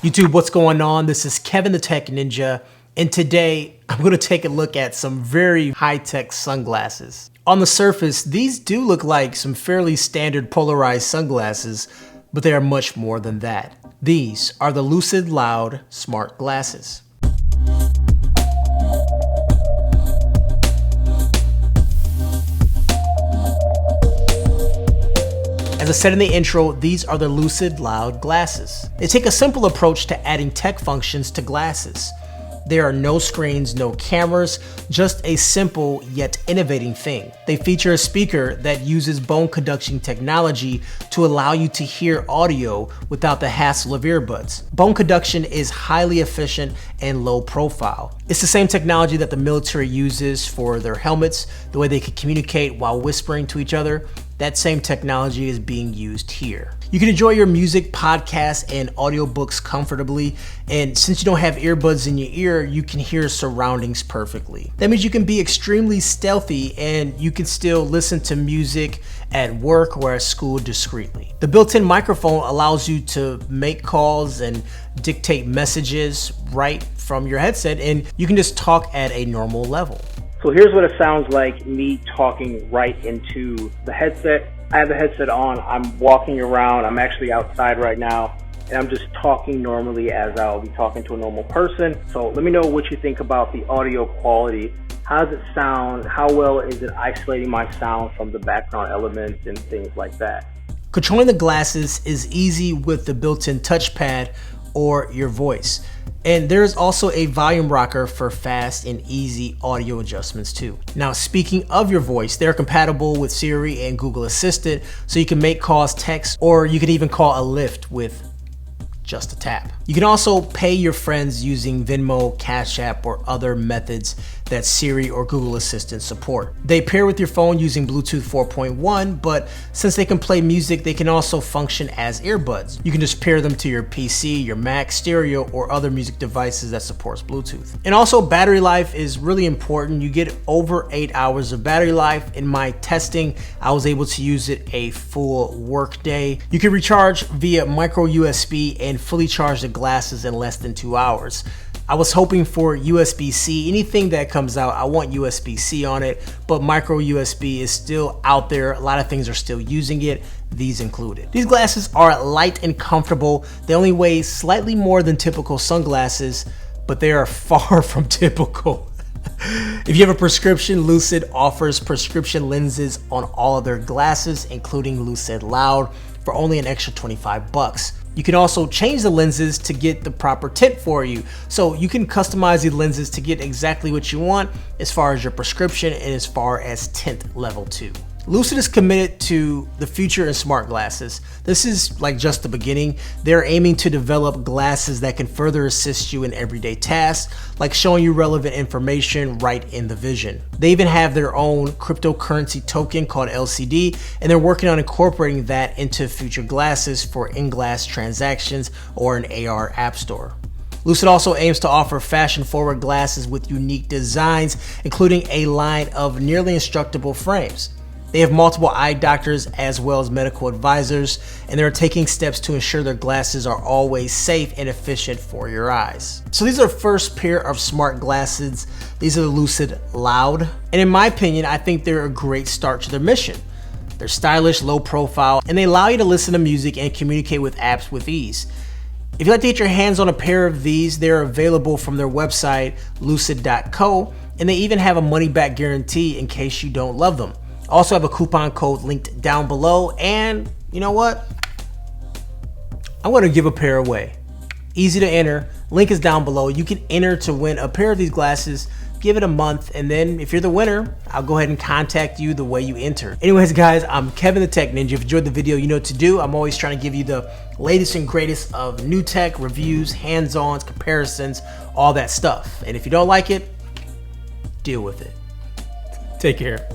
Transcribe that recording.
YouTube, what's going on? This is Kevin the Tech Ninja, and today I'm going to take a look at some very high-tech sunglasses. On the surface, these do look like some fairly standard polarized sunglasses, but they are much more than that. These are the Lucid Loud smart glasses. As I said in the intro, these are the Lucid Loud glasses. They take a simple approach to adding tech functions to glasses. There are no screens, no cameras, just a simple yet innovating thing. They feature a speaker that uses bone conduction technology to allow you to hear audio without the hassle of earbuds. Bone conduction is highly efficient and low profile. It's the same technology that the military uses for their helmets, the way they can communicate while whispering to each other. That same technology is being used here. You can enjoy your music, podcasts, and audiobooks comfortably, and since you don't have earbuds in your ear, you can hear surroundings perfectly. That means you can be extremely stealthy and you can still listen to music at work or at school discreetly. The built-in microphone allows you to make calls and dictate messages right from your headset, and you can just talk at a normal level. So here's what it sounds like, me talking right into the headset. I have the headset on, I'm walking around, I'm actually outside right now, and I'm just talking normally as I'll be talking to a normal person. So let me know what you think about the audio quality. How does it sound? How well is it isolating my sound from the background elements and things like that? Controlling the glasses is easy with the built-in touchpad or your voice. And there's also a volume rocker for fast and easy audio adjustments too. Now, speaking of your voice, they're compatible with Siri and Google Assistant, so you can make calls, text, or you can even call a Lyft with just a tap. You can also pay your friends using Venmo, Cash App, or other methods that Siri or Google Assistant support. They pair with your phone using Bluetooth 4.1, but since they can play music, they can also function as earbuds. You can just pair them to your PC, your Mac, stereo, or other music devices that supports Bluetooth. And also, battery life is really important. You get over 8 hours of battery life. In my testing, I was able to use it a full work day. You can recharge via micro USB and fully charge the glasses in less than 2 hours. I was hoping for USB-C. Anything that comes out, I want USB-C on it, but micro USB is still out there. A lot of things are still using it, these included. These glasses are light and comfortable. They only weigh slightly more than typical sunglasses, but they are far from typical. If you have a prescription, Lucid offers prescription lenses on all of their glasses, including Lucid Loud, for only an extra 25 bucks. You can also change the lenses to get the proper tint for you. So you can customize the lenses to get exactly what you want as far as your prescription and as far as tint level too. Lucid is committed to the future in smart glasses. This is like just the beginning. They're aiming to develop glasses that can further assist you in everyday tasks, like showing you relevant information right in the vision. They even have their own cryptocurrency token called LCD, and they're working on incorporating that into future glasses for in-glass transactions or an AR app store. Lucid also aims to offer fashion-forward glasses with unique designs, including a line of nearly indestructible frames. They have multiple eye doctors as well as medical advisors, and they're taking steps to ensure their glasses are always safe and efficient for your eyes. So these are the first pair of smart glasses. These are the Lucid Loud. And in my opinion, I think they're a great start to their mission. They're stylish, low profile, and they allow you to listen to music and communicate with apps with ease. If you'd like to get your hands on a pair of these, they're available from their website, lucid.co, and they even have a money-back guarantee in case you don't love them. Also have a coupon code linked down below, and you know what? I'm going to give a pair away. Easy to enter. Link is down below. You can enter to win a pair of these glasses. Give it a month, and then if you're the winner, I'll go ahead and contact you the way you enter. Anyways, guys, I'm Kevin the Tech Ninja. If you enjoyed the video, you know what to do. I'm always trying to give you the latest and greatest of new tech, reviews, hands-ons, comparisons, all that stuff. And if you don't like it, deal with it. Take care.